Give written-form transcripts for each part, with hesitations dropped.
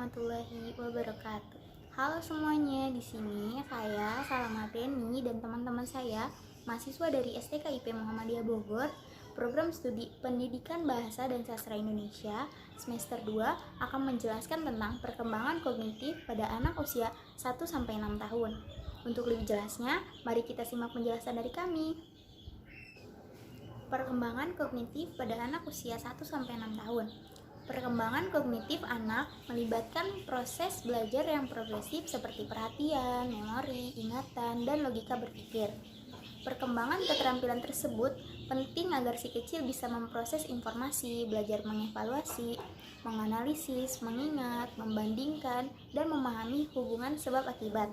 warahmatullahi wabarakatuh. Halo semuanya, di sini saya Salama Penny dan teman-teman saya, mahasiswa dari STKIP Muhammadiyah Bogor, program studi Pendidikan Bahasa dan Sastra Indonesia semester 2 akan menjelaskan tentang perkembangan kognitif pada anak usia 1-6 tahun. Untuk lebih jelasnya, mari kita simak penjelasan dari kami. Perkembangan kognitif pada anak usia 1-6 tahun. Perkembangan kognitif anak melibatkan proses belajar yang progresif seperti perhatian, memori, ingatan, dan logika berpikir. Perkembangan keterampilan tersebut penting agar si kecil bisa memproses informasi, belajar mengevaluasi, menganalisis, mengingat, membandingkan, dan memahami hubungan sebab akibat.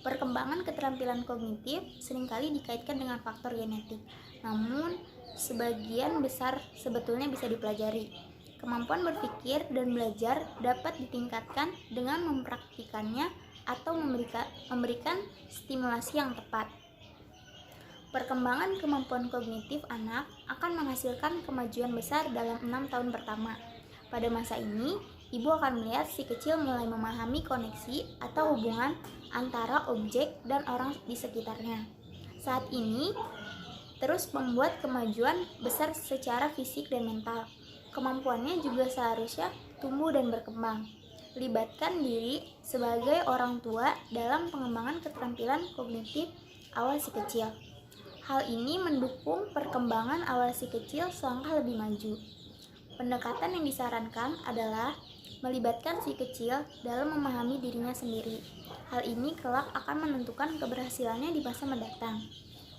Perkembangan keterampilan kognitif seringkali dikaitkan dengan faktor genetik, namun sebagian besar sebetulnya bisa dipelajari. Kemampuan berpikir dan belajar dapat ditingkatkan dengan mempraktikannya atau memberikan stimulasi yang tepat. Perkembangan kemampuan kognitif anak akan menghasilkan kemajuan besar dalam 6 tahun pertama. Pada masa ini, ibu akan melihat si kecil mulai memahami koneksi atau hubungan antara objek dan orang di sekitarnya. Saat ini, terus membuat kemajuan besar secara fisik dan mental. Kemampuannya juga seharusnya tumbuh dan berkembang. Libatkan diri sebagai orang tua dalam pengembangan keterampilan kognitif awal si kecil. Hal ini mendukung perkembangan awal si kecil selangkah lebih maju. Pendekatan yang disarankan adalah melibatkan si kecil dalam memahami dirinya sendiri. Hal ini kelak akan menentukan keberhasilannya di masa mendatang.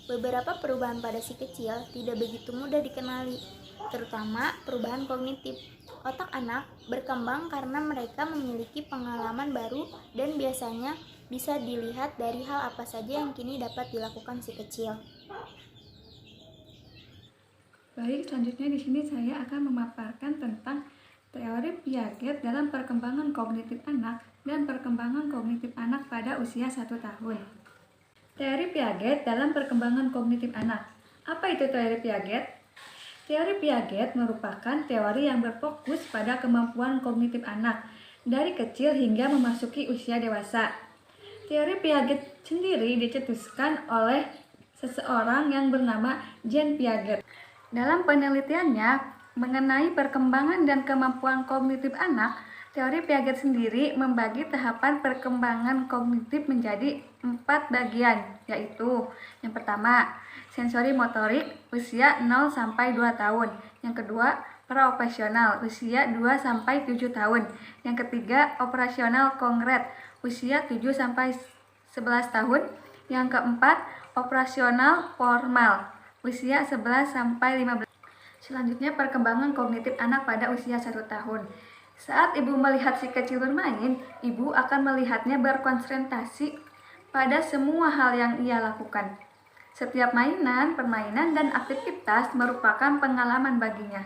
Beberapa perubahan pada si kecil tidak begitu mudah dikenali, terutama perubahan kognitif. Otak anak berkembang karena mereka memiliki pengalaman baru dan biasanya bisa dilihat dari hal apa saja yang kini dapat dilakukan si kecil. Baik, selanjutnya di sini saya akan memaparkan tentang teori Piaget dalam perkembangan kognitif anak dan perkembangan kognitif anak pada usia 1 tahun. Teori Piaget dalam perkembangan kognitif anak. Apa itu teori Piaget? Teori Piaget merupakan teori yang berfokus pada kemampuan kognitif anak dari kecil hingga memasuki usia dewasa. Teori Piaget sendiri dicetuskan oleh seseorang yang bernama Jean Piaget. Dalam penelitiannya mengenai perkembangan dan kemampuan kognitif anak, teori Piaget sendiri membagi tahapan perkembangan kognitif menjadi 4 bagian, yaitu yang pertama, sensori motorik usia 0-2 tahun. Yang kedua, praoperasional usia 2-7 tahun. Yang ketiga, operasional konkret usia 7-11 tahun. Yang keempat, operasional formal usia 11-15. Selanjutnya, perkembangan kognitif anak pada usia 1 tahun. Saat ibu melihat si kecil bermain, ibu akan melihatnya berkonsentrasi pada semua hal yang ia lakukan. Setiap mainan, permainan, dan aktivitas merupakan pengalaman baginya.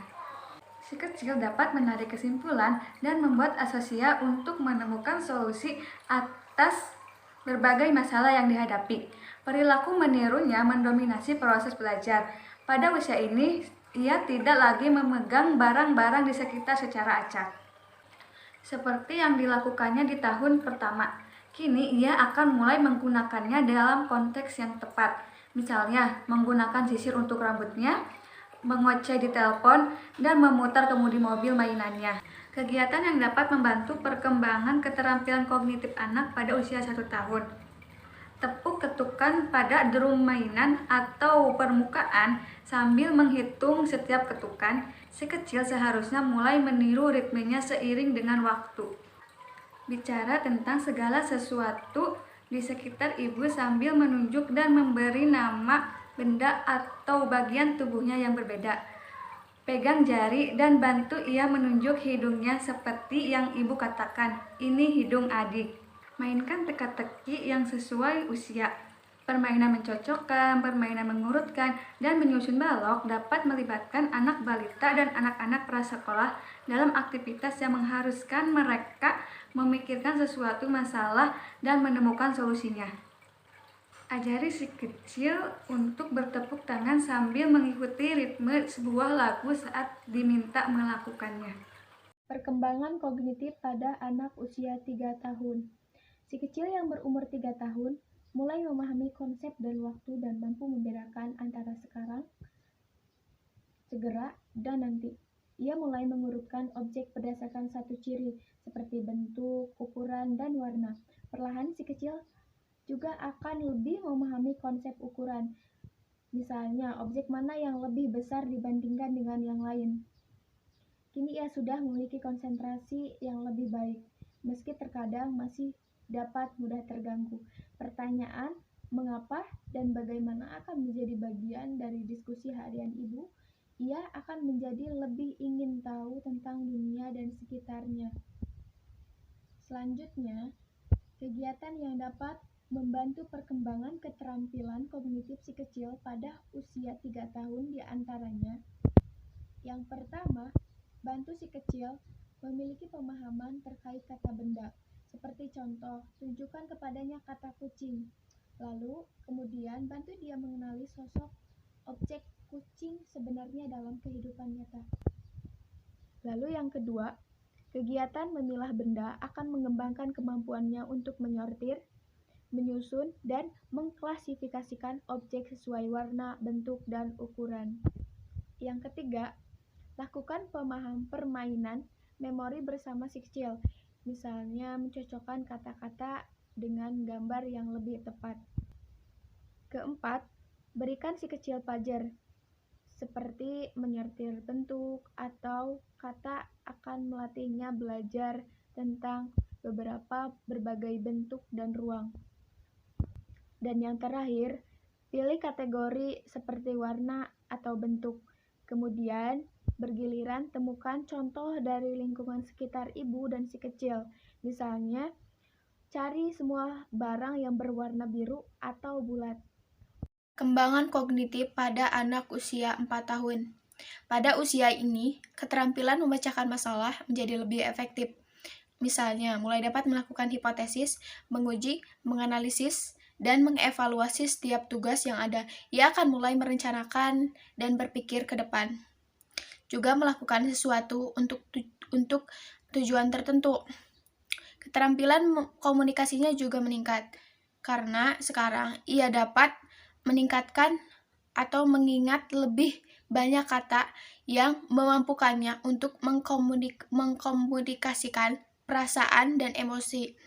Si kecil dapat menarik kesimpulan dan membuat asosiasi untuk menemukan solusi atas berbagai masalah yang dihadapi. Perilaku menirunya mendominasi proses belajar. Pada usia ini, ia tidak lagi memegang barang-barang di sekitar secara acak, seperti yang dilakukannya di tahun pertama. Kini ia akan mulai menggunakannya dalam konteks yang tepat. Misalnya, menggunakan sisir untuk rambutnya, mengoceh di telepon, dan memutar kemudi mobil mainannya. Kegiatan yang dapat membantu perkembangan keterampilan kognitif anak pada usia 1 tahun. Tepuk ketukan pada drum mainan atau permukaan sambil menghitung setiap ketukan. Si kecil seharusnya mulai meniru ritmenya seiring dengan waktu. Bicara tentang segala sesuatu di sekitar ibu sambil menunjuk dan memberi nama benda atau bagian tubuhnya yang berbeda. Pegang jari dan bantu ia menunjuk hidungnya seperti yang ibu katakan, "Ini hidung adik." Mainkan teka-teki yang sesuai usia. Permainan mencocokkan, permainan mengurutkan, dan menyusun balok dapat melibatkan anak balita dan anak-anak prasekolah dalam aktivitas yang mengharuskan mereka memikirkan sesuatu masalah dan menemukan solusinya. Ajari si kecil untuk bertepuk tangan sambil mengikuti ritme sebuah lagu saat diminta melakukannya. Perkembangan kognitif pada anak usia 3 tahun. Si kecil yang berumur 3 tahun mulai memahami konsep dan waktu dan mampu membedakan antara sekarang, segera, dan nanti. Ia mulai mengurutkan objek berdasarkan satu ciri, seperti bentuk, ukuran, dan warna. Perlahan si kecil juga akan lebih memahami konsep ukuran. Misalnya, objek mana yang lebih besar dibandingkan dengan yang lain. Kini ia sudah memiliki konsentrasi yang lebih baik, meski terkadang masih dapat mudah terganggu. Pertanyaan mengapa dan bagaimana akan menjadi bagian dari diskusi harian ibu. Ia akan menjadi lebih ingin tahu tentang dunia dan sekitarnya. Selanjutnya, kegiatan yang dapat membantu perkembangan keterampilan kognitif si kecil pada usia 3 tahun diantaranya. Yang pertama, bantu si kecil memiliki pemahaman terkait kata benda. Seperti contoh, tunjukkan kepadanya kata kucing. Lalu, kemudian bantu dia mengenali sosok objek kucing sebenarnya dalam kehidupan nyata. Lalu yang kedua, kegiatan memilah benda akan mengembangkan kemampuannya untuk menyortir, menyusun, dan mengklasifikasikan objek sesuai warna, bentuk, dan ukuran. Yang ketiga, lakukan permainan memori bersama si kecil, misalnya mencocokkan kata-kata dengan gambar yang lebih tepat. Keempat, berikan si kecil pajar, seperti menyortir bentuk atau kata akan melatihnya belajar tentang berbagai bentuk dan ruang. Dan yang terakhir, pilih kategori seperti warna atau bentuk. Kemudian, bergiliran temukan contoh dari lingkungan sekitar ibu dan si kecil. Misalnya, cari semua barang yang berwarna biru atau bulat. Perkembangan kognitif pada anak usia 4 tahun. Pada usia ini, keterampilan memecahkan masalah menjadi lebih efektif. Misalnya, mulai dapat melakukan hipotesis, menguji, menganalisis, dan mengevaluasi setiap tugas yang ada. Ia akan mulai merencanakan dan berpikir ke depan. Juga melakukan sesuatu untuk tujuan tertentu. Keterampilan komunikasinya juga meningkat, karena sekarang ia dapat meningkatkan atau mengingat lebih banyak kata yang memampukannya untuk mengkomunikasikan perasaan dan emosi.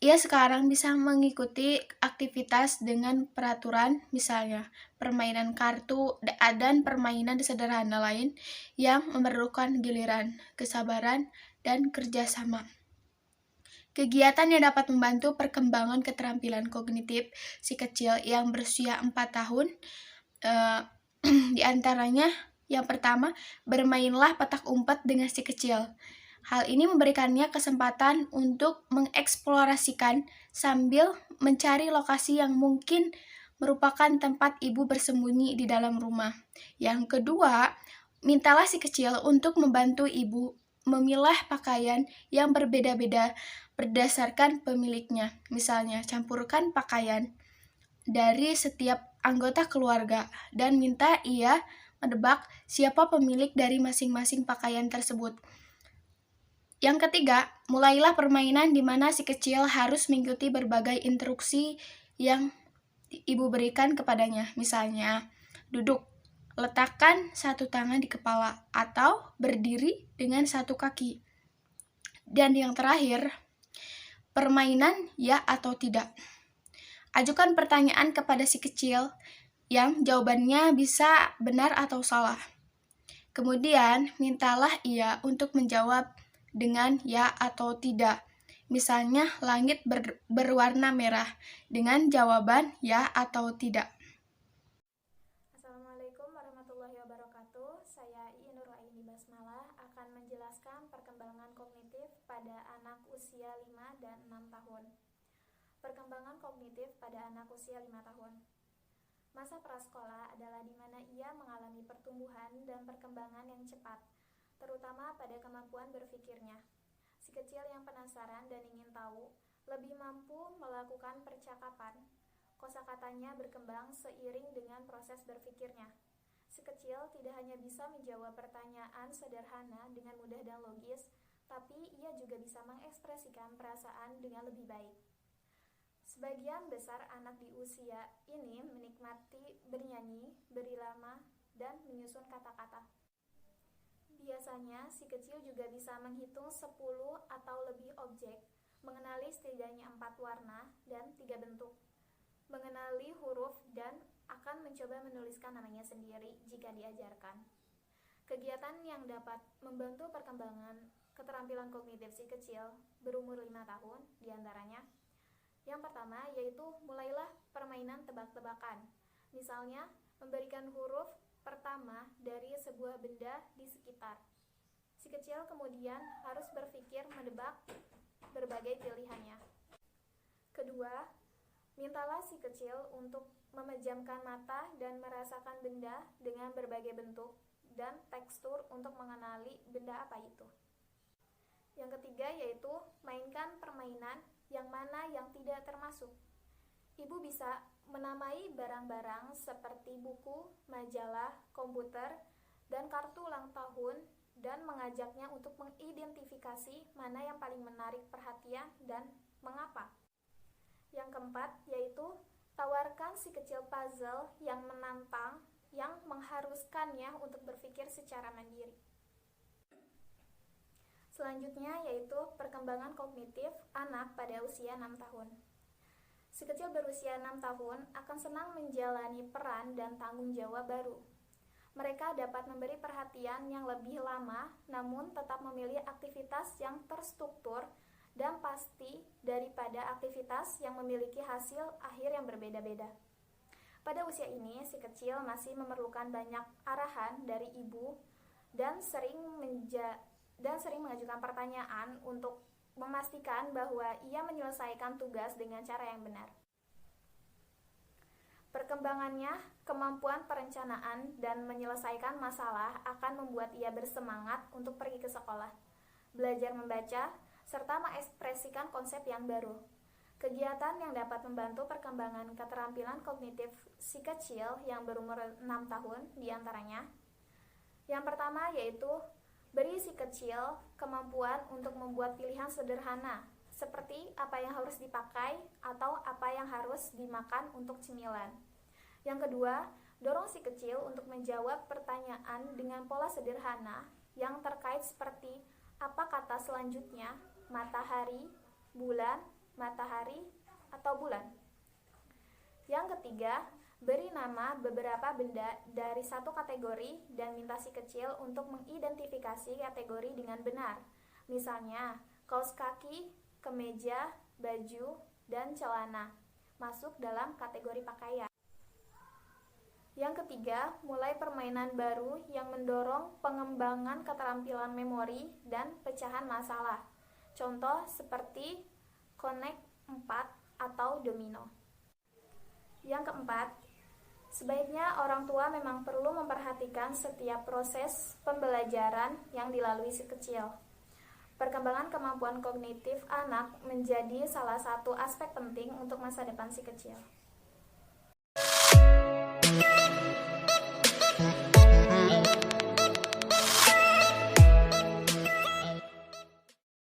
Ia sekarang bisa mengikuti aktivitas dengan peraturan, misalnya permainan kartu dan permainan sederhana lain yang memerlukan giliran, kesabaran, dan kerjasama. Kegiatan yang dapat membantu perkembangan keterampilan kognitif si kecil yang berusia 4 tahun, di antaranya yang pertama, bermainlah petak umpet dengan si kecil. Hal ini memberikannya kesempatan untuk mengeksplorasikan sambil mencari lokasi yang mungkin merupakan tempat ibu bersembunyi di dalam rumah. Yang kedua, mintalah si kecil untuk membantu ibu memilah pakaian yang berbeda-beda berdasarkan pemiliknya. Misalnya, campurkan pakaian dari setiap anggota keluarga dan minta ia menebak siapa pemilik dari masing-masing pakaian tersebut. Yang ketiga, mulailah permainan di mana si kecil harus mengikuti berbagai instruksi yang ibu berikan kepadanya. Misalnya, duduk, letakkan satu tangan di kepala, atau berdiri dengan satu kaki. Dan yang terakhir, permainan ya atau tidak. Ajukan pertanyaan kepada si kecil yang jawabannya bisa benar atau salah. Kemudian, mintalah ia untuk menjawab dengan ya atau tidak. Misalnya, langit berwarna merah dengan jawaban ya atau tidak. Assalamualaikum warahmatullahi wabarakatuh. Saya I. Nuraini Basmalah akan menjelaskan perkembangan kognitif pada anak usia 5 dan 6 tahun. Perkembangan kognitif pada anak usia 5 tahun. Masa prasekolah adalah di mana ia mengalami pertumbuhan dan perkembangan yang cepat, terutama pada kemampuan berpikirnya. Si kecil yang penasaran dan ingin tahu lebih mampu melakukan percakapan. Kosakatanya berkembang seiring dengan proses berpikirnya. Si kecil tidak hanya bisa menjawab pertanyaan sederhana dengan mudah dan logis, tapi ia juga bisa mengekspresikan perasaan dengan lebih baik. Sebagian besar anak di usia ini menikmati bernyanyi, berirama, dan menyusun kata-kata. Biasanya, si kecil juga bisa menghitung 10 atau lebih objek, mengenali setidaknya 4 warna dan 3 bentuk, mengenali huruf, dan akan mencoba menuliskan namanya sendiri jika diajarkan. Kegiatan yang dapat membantu perkembangan keterampilan kognitif si kecil berumur 5 tahun diantaranya: yang pertama yaitu mulailah permainan tebak-tebakan. Misalnya, memberikan huruf pertama dari sebuah benda di sekitar. Si kecil kemudian harus berpikir menebak berbagai pilihannya. Kedua, mintalah si kecil untuk memejamkan mata dan merasakan benda dengan berbagai bentuk dan tekstur untuk mengenali benda apa itu. Yang ketiga yaitu mainkan permainan yang mana yang tidak termasuk. Ibu bisa menamai barang-barang seperti buku, majalah, komputer, dan kartu ulang tahun dan mengajaknya untuk mengidentifikasi mana yang paling menarik perhatian dan mengapa. Yang keempat yaitu tawarkan si kecil puzzle yang menantang yang mengharuskannya untuk berpikir secara mandiri. Selanjutnya yaitu perkembangan kognitif anak pada usia 6 tahun. Si kecil berusia 6 tahun akan senang menjalani peran dan tanggung jawab baru. Mereka dapat memberi perhatian yang lebih lama, namun tetap memilih aktivitas yang terstruktur dan pasti daripada aktivitas yang memiliki hasil akhir yang berbeda-beda. Pada usia ini, si kecil masih memerlukan banyak arahan dari ibu dan sering mengajukan pertanyaan untuk memastikan bahwa ia menyelesaikan tugas dengan cara yang benar. Perkembangannya, kemampuan perencanaan dan menyelesaikan masalah akan membuat ia bersemangat untuk pergi ke sekolah, belajar membaca, serta mengekspresikan konsep yang baru. Kegiatan yang dapat membantu perkembangan keterampilan kognitif si kecil yang berumur 6 tahun diantaranya: yang pertama yaitu beri si kecil kemampuan untuk membuat pilihan sederhana, seperti apa yang harus dipakai atau apa yang harus dimakan untuk cemilan. Yang kedua, dorong si kecil untuk menjawab pertanyaan dengan pola sederhana yang terkait seperti apa kata selanjutnya, matahari, bulan, matahari, atau bulan. Yang ketiga, beri nama beberapa benda dari satu kategori dan minta si kecil untuk mengidentifikasi kategori dengan benar. Misalnya, kaos kaki, kemeja, baju, dan celana masuk dalam kategori pakaian. Yang ketiga, mulai permainan baru yang mendorong pengembangan keterampilan memori dan pecahan masalah. Contoh seperti Connect 4 atau domino. Yang keempat, sebaiknya orang tua memang perlu memperhatikan setiap proses pembelajaran yang dilalui si kecil. Perkembangan kemampuan kognitif anak menjadi salah satu aspek penting untuk masa depan si kecil.